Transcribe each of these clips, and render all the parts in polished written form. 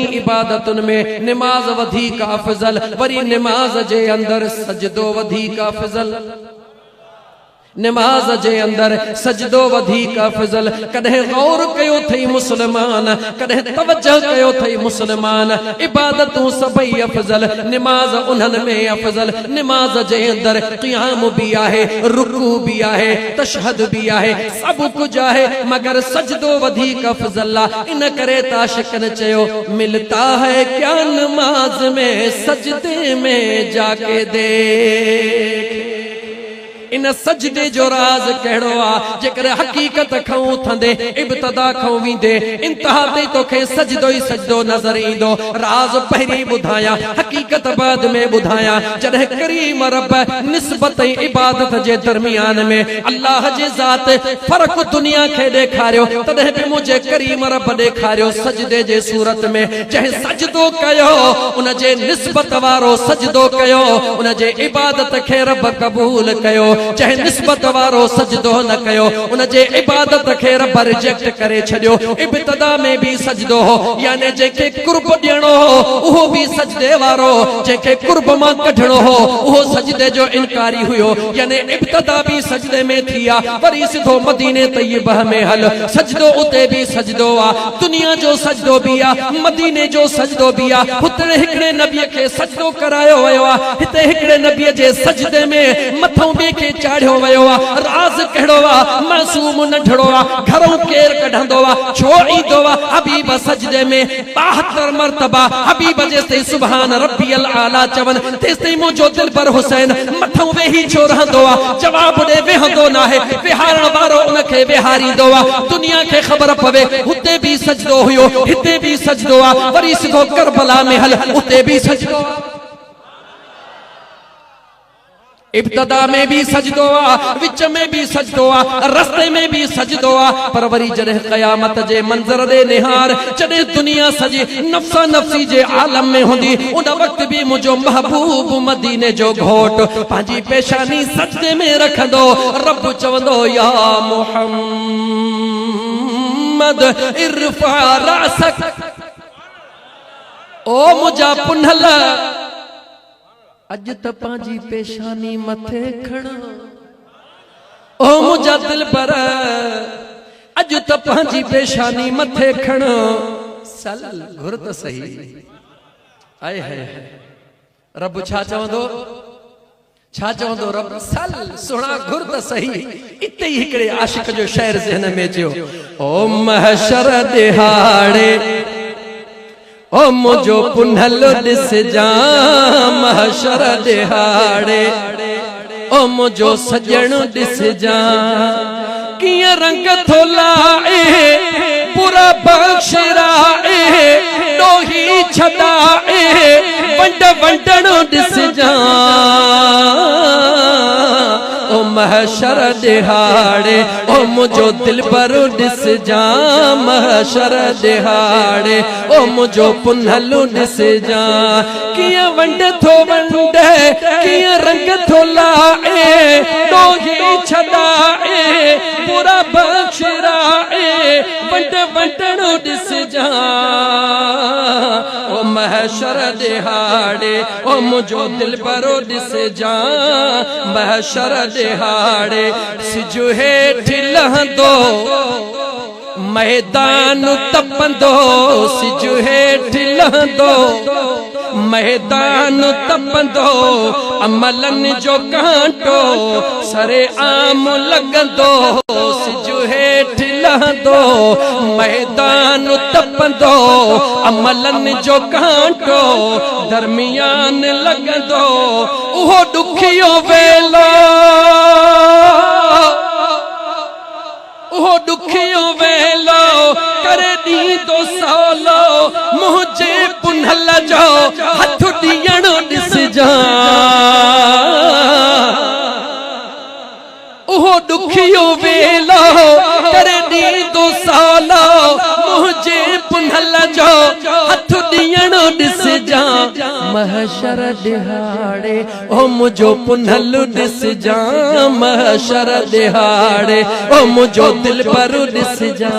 इबादतुन में निमाज वधीक अफजल, वरी निमाज जे अंदर सजदो वधीक अफजल, निमाज जे अंदर सजदो वधीक अफजल। कदे गौर कयो थई मुसलमान, कदे तवज्जो कयो थई मुसलमान, इबादतूं सबई अफजल, निमाज उन्हनि में अफजल। निमाज जे अंदर क़ियाम भी आहे, रुकू भी आहे, तशहद भी आहे, सब कुछ आहे, मगर सजदो वधीक अफजल आ। इन करे ताशिकन चयो मिलता है क्या नमाज में सजदे में जाके देख। इन सजदे जो राज कहिड़ो आ, जेकर हकीकत खां थंदे इब्तिदा खां वींदे इंतहा ते तोखे सजदो ई सजदो नज़र ईंदो। राज पहिरीं ॿुधायां, हकीकत बाद में ॿुधायां। जॾहिं करीम रब निस्बत ऐं इबादत जे दरमियान में अल्लाह जे ज़ात फ़र्क़ दुनिया खे ॾेखारियो, तॾहिं बि मुंहिंजे करीम रब ॾेखारियो सजदे जे सूरत में। जंहिं सजदो कयो उन जे निस्बत वारो सजदो कयो, उन जे इबादत खे रब क़बूल कयो। चाहे निस्बत वारो सजदो न कयो, उन जे इबादत खे रब रिजेक्ट करे छॾियो। इब्तिदा में भी सजदो हो, यानी जेके कुर्ब ॾियणो हो उहो भी सजदे वारो, जेके कुर्ब मां कढणो हो उहो सजदे जो इनकारी हुयो। यानी इब्तिदा भी सजदे में थिया, वरी सिधो मदीने तय्यबह में हल, सजदो उते भी सजदो आ। दुनिया जो सजदो भी आ, मदीने जो सजदो भी आ। हुते हिकिड़े नबीअ खे सजदो करायो वियो आ, हिते हिकिड़े नबीअ जे सजदे में मथों ॿिए खे चाढ़ियो वियो आ। राज कहिड़ो आ, मासूम नंढड़ो आ, घरों केर कढंदो आ, छो ईंदो आ हबीब सजदे में 72 मरतबा हबीब जेसिताईं सुभान रब्बियल आला चवन, तेसिताईं मुंहिंजो दिलबर हुसैन मथों वेही छो रहंदो आ। जवाब ॾे वेहंदो नाहे, विहारण वारो उनखे विहारींदो आ। दुनिया खे ख़बर पवे हुते भी सजदो हुयो, हिते भी सजदो आ, वरी सिधो करबला में हल, उते भी सजदो आ। इब्तिदा में भी सजदो आ, विच में भी सजदो आ, रस्ते में भी सजदो आ। पर वरी जॾहिं क़यामत जे मंज़र दे निहार, जॾहिं दुनिया सजी नफ़्सा नफ़्सी जे आलम में हूंदी, उन वक्त भी मुंहिंजो महबूब मदीने जो घोट पंहिंजी पेशानी सजदे में रखंदो। रब चवंदो या मुहम्मद इरफा रासक, ओ मुंहिंजा पुनल अज त पंहिंजी पेशानी मथे खण, ओ मुंहिंजा दिलबर अज त पंहिंजी पेशानी मथे खण। सल घुर त सही, आए है रब छा चवंदो, छा चवंदो रब, सल सुणा घुर त सही। इते ही हिकिड़े आशिक जो शेर ज़हन में अचियो, ओ महशर दिहाड़े ओ मुझो पुनल दिस जा महशर दिहाड़े, ओ मुझो सजण दिस जा किया रंग थोलाए पूरा बख्शराए डोही छदाए वंड वंडण दिस जा। ओ महशर दिहाड़े ओ मुझो दिलबर दिस जा, महशर दिहाड़े ओ मुझो पुनलू दिस जा। किया वंड थो वंडे किया रंग थो लाए डोही छदाए पूरा बख्शराए वंड वंडण दिस जा। ओ महशर दिहाड़े ओ मुझो दिलबरो दिस जा, महशर दिहाड़े सिजु हेठ लहंदो मैदान तपंदो, सिजु हेठ लहंदो मैदान तपंदो, अमलन जो कांटो सरे आम लगंदो। सिजु हेठ लहंदो मैदान तपंदो, अमलन जो कांटो दरमियान लगंदो। उहो दुखियो वेलो, उहो दुखियो वेलो करे ॾींदो सवलो, मुंहिंजे पुनल जो हथ ॾियण ॾिस जा। उहो दुखियो वेलो करे ॾींदो सवलो, मुंहिंजे पुनल जो हथ ॾियण ॾिस जा। महशर दिहाड़े ओ मुझो पुनल ॾिस जा, महशर दिहाड़े ओ मुझो दिलबर ॾिस जा।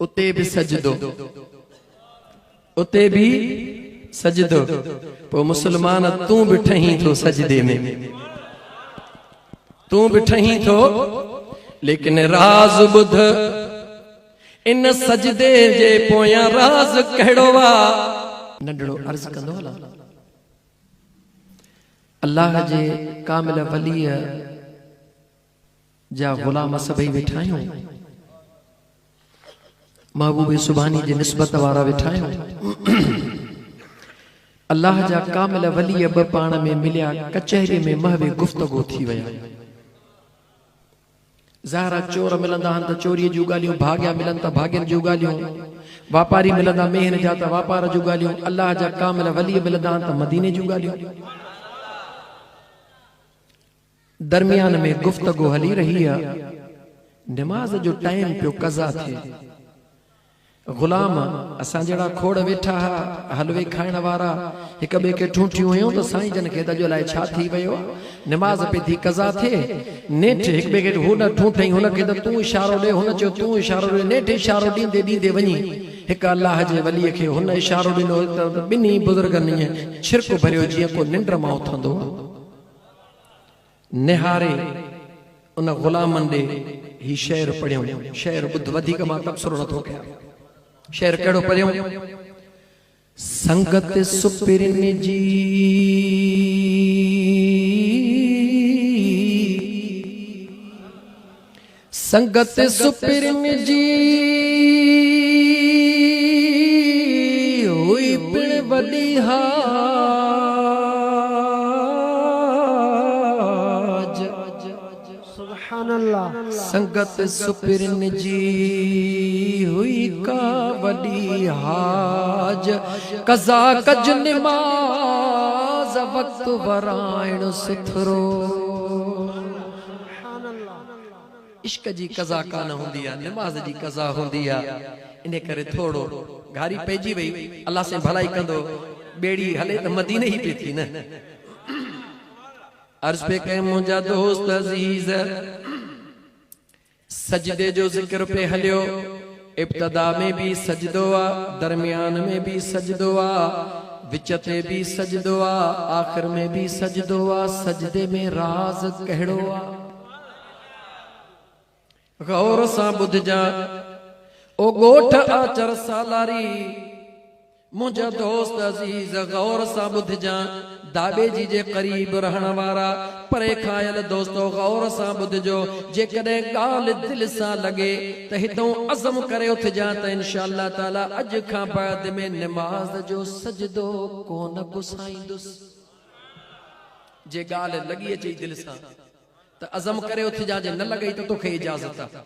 उते भी सजदो, उते भी सजदो। पो मुसलमान तू भी ठही थो सजदे में, तू भी ठही थो, लेकिन राज बुध इन सजदे जे पोयां राज कहिड़ो वा। नंढड़ो अर्ज कंदो हला, अल्लाह जे कामिल वलीअ जा गुलाम सभई वेठा आहियूं, महबूब सुभानी जी निस्बत वारा वेठा आहियूं। अल्लाह जा कामिल वलीअ ब पाण में मिलिया, कचहरी में महवे गुफ्तगू थी विया। ज़ाहिरा चोर मिलंदा हन त चोरीअ जूं ॻाल्हियूं, भाग्या मिलन त भाग्यनि जूं ॻाल्हियूं, वापारी मिलंदा मेहन जा त वापार जूं ॻाल्हियूं, अल्लाह जा कामिल वली मिलंदा हन त मदीने जूं ॻाल्हियूं। दरमियान में गुफ्तगू हली रही है, नमाज जो टाइम पियो कज़ा थे। गुलाम असां जड़ा खोड़ वेठा हा, हलवे खाइण वारा हिक ॿिए खे ठूठियूं हुयूं त साईं जन खे अॼु लाइ छा थी वियो, नमाज पे थी कज़ा थे। नेठ हिक ॿिए खे हुन ठूठई, हुन खे त तूं इशारो ॾे, हुन चयो तूं इशारो ॾे, नेठ इशारो ॾींदे ॾींदे वञी हिक अल्लाह जे वलीअ खे हुन इशारो ॾिनो त ॿिन्ही बुज़ुर्गनि ईअं छिरक भरियो जीअं को निंड मां उथंदो। निहारे उन गुलामनि ॾे ही शेर पढ़ियो, शेर ॿुध वधीक मां तबसरो नथो कयां। शेर कहिड़ो पढ़ियो, संगत सुपिरिन जी संगत सुपिरिन जी हुई पिण वॾी हाज। सुभान अल्लाह। संगत सुपिरिन जी हुई का वॾी हाज, कज़ा कज निमाज़ वक्त वराइण सुथरो। इश्क जी कज़ा कान हूंदी आहे, निमाज़ जी कज़ा हूंदी आहे। इन करे थोड़ो घारी पइजी वई, अल्लाह से भलाई कंदो, बेड़ी हले त मदीने ही पे थी न। अर्ज पे कहे मुंहिंजा दोस्त अज़ीज़, सजदे जो जिक्र पे हलियो। इब्तदा में भी सजदो आ, दरमियान में भी सजदो आ, विचते भी सजदो आ, आखिर में भी सजदो आ। सजदे में राज कहिड़ो आ, गौर सां ॿुधजा। ओ गोठ आचर सालारी, मुंहिंजा दोस्त अज़ीज़ गौर सां ॿुधजा। दाबे जी जे क़रीब रहण वारा परे खायल दोस्तो गौर सां ॿुधजो। जेकॾहिं ॻाल्हि दिलि सां लॻे त हितों अज़म करे उथजा त इंशाअल्लाह ताला अॼु खां बाद में निमाज़ जो सजदो कोन घुसाईंदुसि। जे ॻाल्हि लॻी अचे दिलि सां त अज़म करे उथजा, जे न लॻई त तोखे इजाज़त आहे।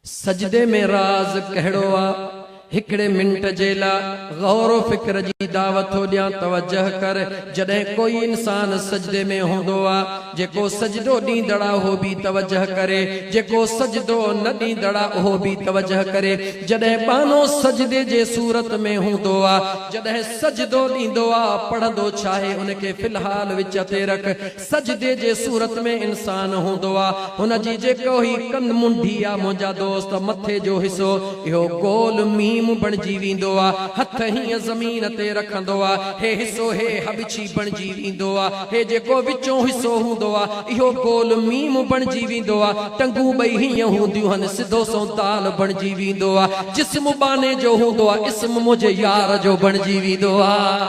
सजदे में राज कहिड़ो आहे, हिकड़े मिनट जे लाइ गौर फिक्र जी दावत हो ॾियां, तवजह कर। जॾहिं कोई इंसान सजदे में हूंदो आहे, जेको सजदो ॾींदड़ा हो भी तवजह करे, जेको सजदो न ॾींदड़ा उहो भी तवजह करे। जॾहिं बानो सजदे जे सूरत में हूंदो आहे, जॾहिं सजदो ॾींदो आहे, पढ़ंदो छाहे उनखे फिलहाल विच ते रख। सजदे जे सूरत में इंसान हूंदो आहे, हुन जी जेको ही कन मुंडी आहे मुंहिंजा दोस्त, मथे जो हिसो इहो गोल मीम बणजी वेंदो आहे। हथ हीअं ज़मीन ते रखंदो आहे, हे हिसो हे हबछी बणजी वेंदो आहे। हे जेको विचों हिसो हूंदो आहे इहो गोल मीम बणजी वेंदो आहे। टंगूं ॿई हीअं हूंदियूं आहिनि, सिधो सो ताल बणजी वेंदो आहे। जिस्म बाने जो हूंदो आहे, इस्म मुंहिंजे यार जो बणजी वेंदो आहे।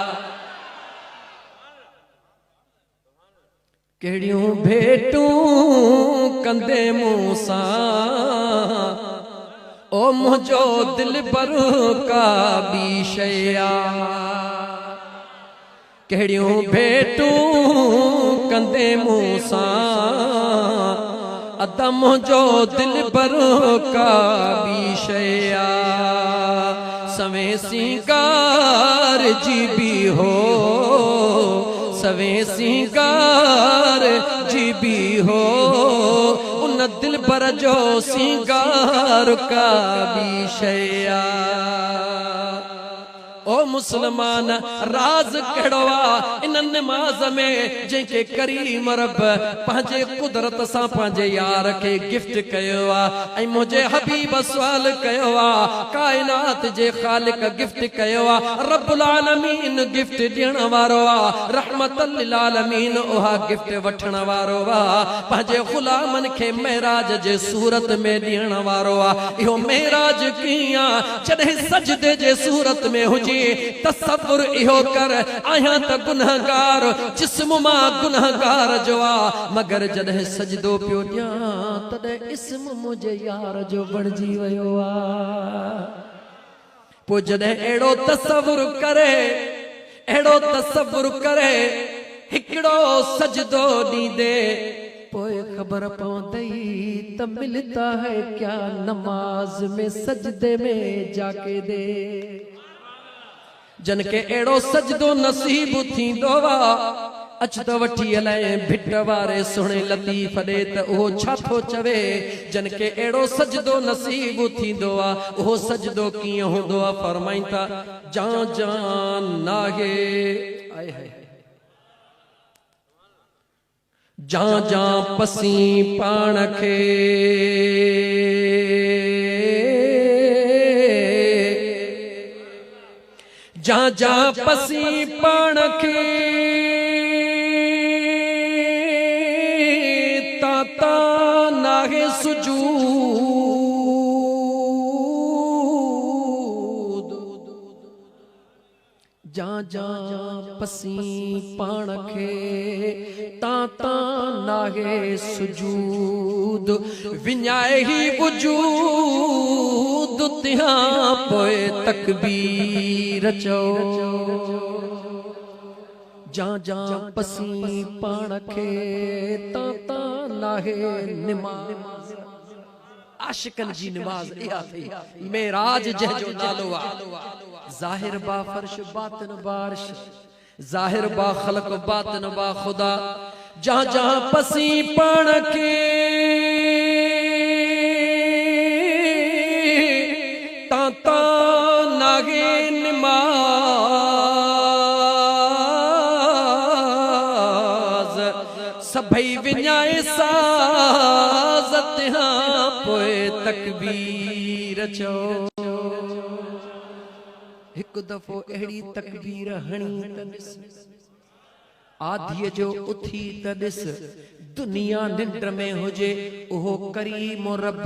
कहिड़ियूं भेटूं कंदे मूं सां, ओ मुझो दिल पर का भी शया। कहिड़ियूं भेटूं कंदे मूं सां, अदा मुझो दिल पर का भी शया। सवें सिंगार जी भी हो, सवें सिंगार जी भी हो, उन दिल पर जो सिंगार का भी शया। ओ मुसलमान राज कड़वा इन नमाज में जेके करीम रब पंहिंजे कुदरत सां पंहिंजे यार के गिफ्ट कयो आ मुझे हबीब सवाल कयो आ कायनात जे खालिक गिफ्ट कयो आ रब्बुल आलमीन गिफ्ट ॾियण वारो आ रहमतल लिल आलमीन ओहा गिफ्ट वठण वारो आ पंहिंजे गुलामन खे महराज जे सूरत में ॾियण वारो आ इहो महराज कीअं जॾहिं सजदे जे सूरत में हुजे तसव्वुर इहो कर आहियां त गुनहगार जिस्म मां गुनहगार जो आ मगर जॾहिं सजदो पियो ॾियां तॾहिं इस्म मुंहिंजे यार जो बणिजी वियो आ पोइ जॾहिं अहिड़ो तसव्वुर करे हिकिड़ो सजदो ॾींदे पोइ ख़बर पवंदई त मिलता है क्या नमाज में सजदे में जाके दे जन के एड़ो सजदो नसीब थींदो वा अच त वठी हलाए भिट वारे सुणे लतीफ ॾे त उहो छा थो चवे जन के एड़ो सजदो नसीब थींदो आ उहो सजदो कीअं हूंदो आ फरमाईं था जान नाहे आए हाय जा पसी पाण खे जा पसी पाण खे ता नाहे सुजूद जा पसी पाण खे ता नाहे सुजूद विञाए ही वजूद तिहां पोए तकबीर चओ जा पसी पाण खे ता नाहे निमाज़ आशिकन जी नमाज इहा थी मेराज जंहिंजो नालो आ ज़ाहिर बा फर्श बातिन बारिश ज़ाहिर बा खलक बातिन बा खुदा जा पसी पाण खे ता नागे निमाज सभई विञाए साज़ तिहां पोए तकबीर चओ हिकु दफ़ो अहिड़ी तकबीर हणी त ॾिस आधीअ जो उथी त ॾिस दुनिया निंड में हुजे उहो करीम रब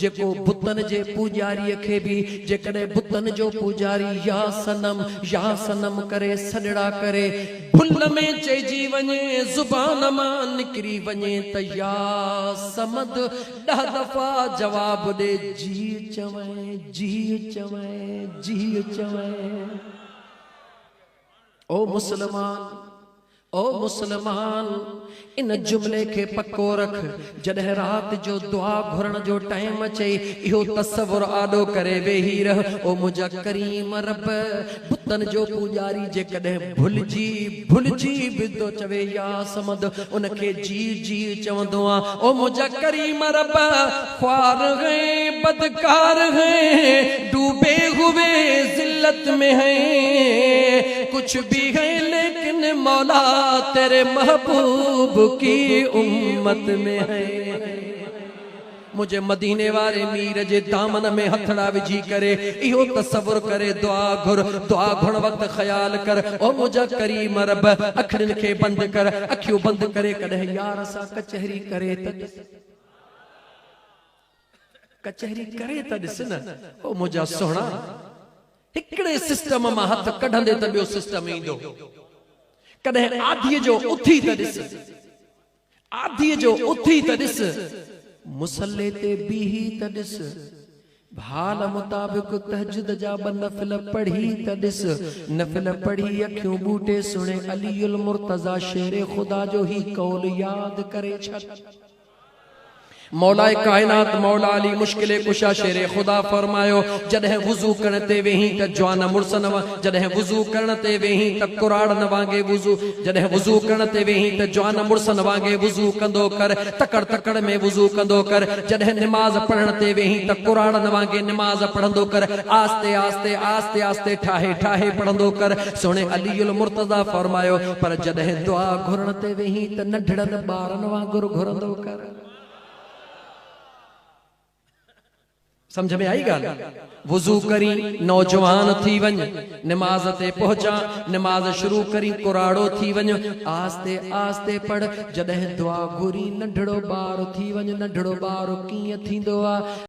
जेको बुतन जे पूजारीअ खे बि जेकॾहिं बुतन जो पूजारी या सनम करे सॾड़ा करे भुल में चइजी वञे ज़ुबान मां निकिरी वञे त या समद 10 दफ़ा जवाब ॾे जी चवैं ओ मुसलमान इन जुमले के पक्को रख जॾहिं रात जो दुआ घुरण जो टाइम अचे इहो तसव्वुर आॾो करे वेही रह ओ मुंहिंजा करीम रब बुतन जो पूजारी जेकॾहिं भुलिजी बि थो चवे या समद उनखे जी चवंदो आहे ओ मुंहिंजा करीम रब ख्वार हैं बदकार हैं डूबे हुए जिल्लत में हैं कुछ भी है लेकिन मौला तेरे महबूब की उम्मत में है मुझे मदीने वाले मीर जे दामन में हथड़ा विझी करे इहो तसव्वुर करे दुआ घुरण वक्त ख्याल कर ओ मुझा करीम रब अखड़न के बंद कर अखियूं बंद करे कॾहिं यार सा कचहरी करे त ॾिस न ओ मुझा सोहणा हिकड़े सिस्टम मां हथ कढंदे त ॿियो सिस्टम ईंदो कॾहिं आधीअ जो उथी त ॾिस मुसल्ले ते बीही त ॾिस हाल मुताबिक तहज्जुद जा नफिल पढ़ी त ॾिस नफिल पढ़ी अखियूं बूटे सुणे अलीउल मुर्तज़ा शेर खुदा जो ही कौल याद करे छॾ मौलाए कायनात मौला अली मुश्किल कुशा शेरे खुदा फरमायो जॾहिं वुज़ू करण ते वेही त जवान मुड़स न जॾहिं वुज़ू करण ते वेही त कुराड़ न वांगे वुज़ू जॾहिं वुज़ू करण ते वेही त जवान मुड़स न वांगे वुज़ू कंदो कर तकड़ तकड़ में वुज़ू कंदो कर जॾहिं निमाज़ पढ़ण ते वेही त कुराड़ न वांगे निमाज़ पढ़ंदो कर आस्ते आस्ते आस्ते आस्ते ठाहे ठाहे पढ़ंदो कर सोने अलीउल मुर्तज़ा फरमायो पर जॾहिं दुआ घुरण ते वेही त नंढड़नि ॿारनि वांगुरु घुरंदो कर। समझ में आई गाल वुज़ू करी नौजवान थी वञ निमाज़ ते पहुचा निमाज़ शुरू करी कुराड़ो थी वञ आस्ते आस्ते पढ़ जॾहिं दुआ घुरी नंढड़ो ॿार थी वञ नंढड़ो ॿार कीअं थींदो आहे।